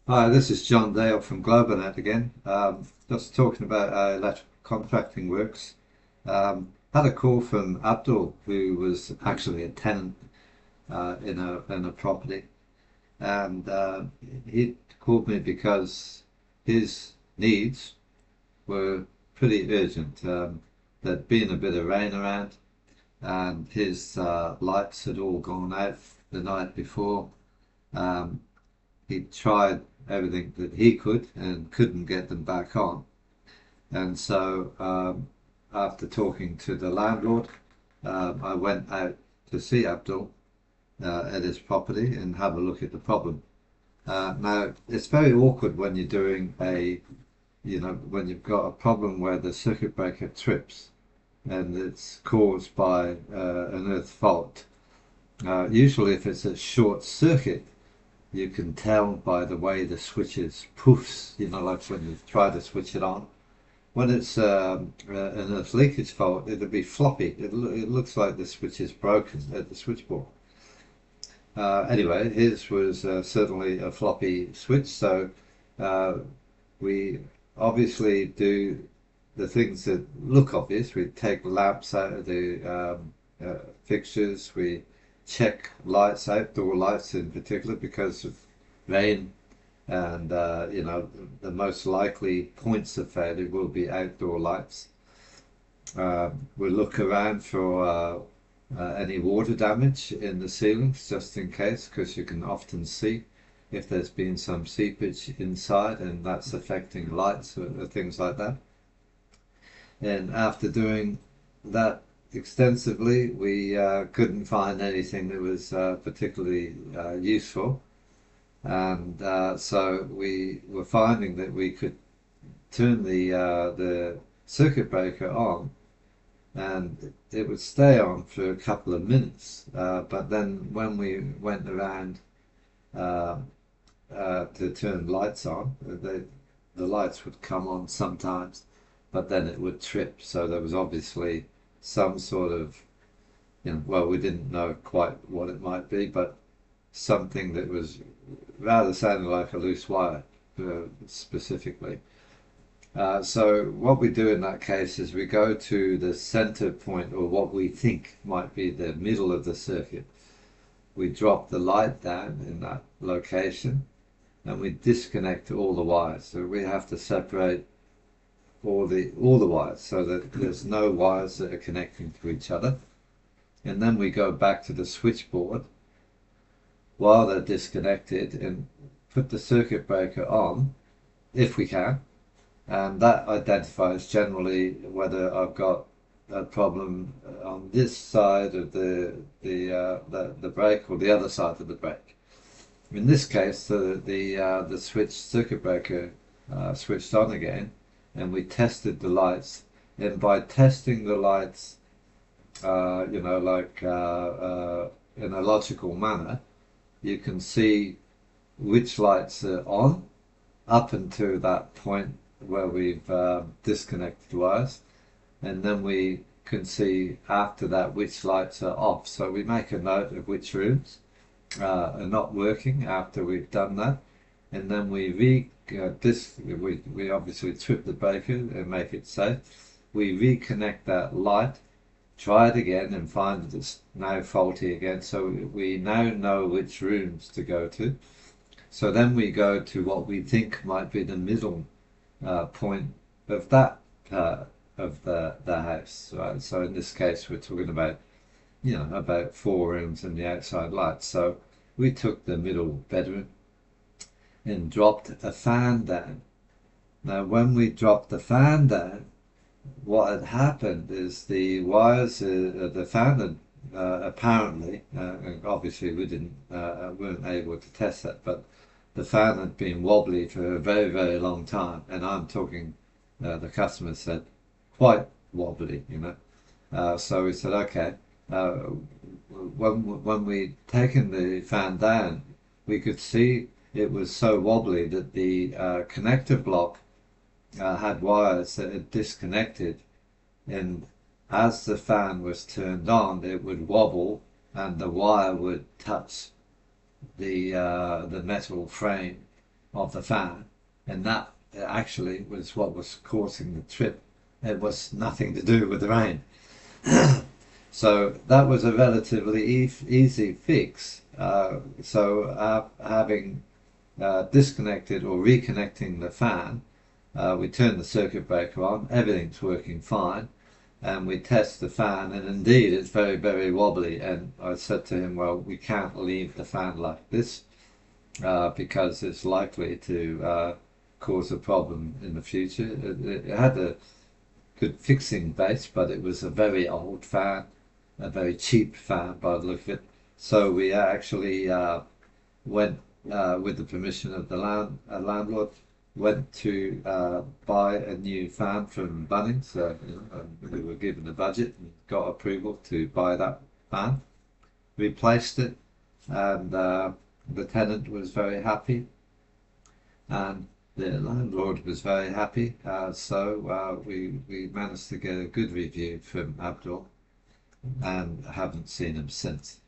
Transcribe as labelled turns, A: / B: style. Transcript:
A: Hi, this is John Dale from Globonet again. Just talking about electrical contracting works. Had a call from Abdul, who was actually a tenant in a property, and he called me because his needs were pretty urgent. There'd been a bit of rain around, and his lights had all gone out the night before. Um, he tried everything that he could and couldn't get them back on. And so, after talking to the landlord, I went out to see Abdul at his property and have a look at the problem. Now, it's very awkward when you're doing when you've got a problem where the circuit breaker trips and it's caused by an earth fault. Usually, if it's a short circuit, you can tell by the way the switches poofs, like when you try to switch it on. When it's an earth leakage fault, it'll be floppy. It looks like the switch is broken at the switchboard. Anyway, his was certainly a floppy switch, so uh, we obviously do the things that look obvious. We take lamps out of the fixtures. We check lights, outdoor lights in particular, because of rain, and the most likely points of failure will be outdoor lights. We look around for any water damage in the ceilings, just in case, because you can often see if there's been some seepage inside and that's affecting lights or things like that. And after doing that extensively, we couldn't find anything that was particularly useful. And so we were finding that we could turn the circuit breaker on, and it would stay on for a couple of minutes. But then when we went around uh, to turn lights on, the lights would come on sometimes, but then it would trip. So there was obviously some sort of, well, we didn't know quite what it might be, but something that was rather sounded like a loose wire, specifically. So what we do in that case is we go to the center point, or what we think might be the middle of the circuit. We drop the light down in that location and we disconnect all the wires. So we have to separate all the wires so that there's no wires that are connecting to each other. And then we go back to the switchboard while they're disconnected and put the circuit breaker on if we can, and that identifies generally whether I've got a problem on this side of the brake or the other side of the brake. In this case, the switch circuit breaker switched on again, and we tested the lights. And by testing the lights, in a logical manner, you can see which lights are on up until that point where we've disconnected wires, and then we can see after that which lights are off. So we make a note of which rooms are not working after we've done that, and then we obviously trip the breaker and make it safe. We reconnect that light, try it again, and find that it's now faulty again. So we now know which rooms to go to. So then we go to what we think might be the middle point of that of the house, right? So in this case, we're talking about about four rooms and the outside lights. So we took the middle bedroom and dropped a fan down. Now, when we dropped the fan down, what had happened is the wires, the fan had apparently, obviously we weren't able to test that, but the fan had been wobbly for a very, very long time, and I'm talking, the customer said, quite wobbly. So we said, okay. When we'd taken the fan down, we could see it was so wobbly that the connector block had wires that had disconnected, and as the fan was turned on, it would wobble, and the wire would touch the metal frame, of the fan, and that actually was what was causing the trip. It was nothing to do with the rain. So that was a relatively easy fix. Having disconnected or reconnecting the fan, we turn the circuit breaker on, everything's working fine, and we test the fan, and indeed it's very, very wobbly. And I said to him, well, we can't leave the fan like this because it's likely to cause a problem in the future. It had a good fixing base, but it was a very old fan, a very cheap fan by the look of it. So we actually went, with the permission of the landlord, went to buy a new fan from Bunnings. We were given a budget and got approval to buy that fan, replaced it, and the tenant was very happy, and the landlord was very happy. We managed to get a good review from Abdul and haven't seen him since.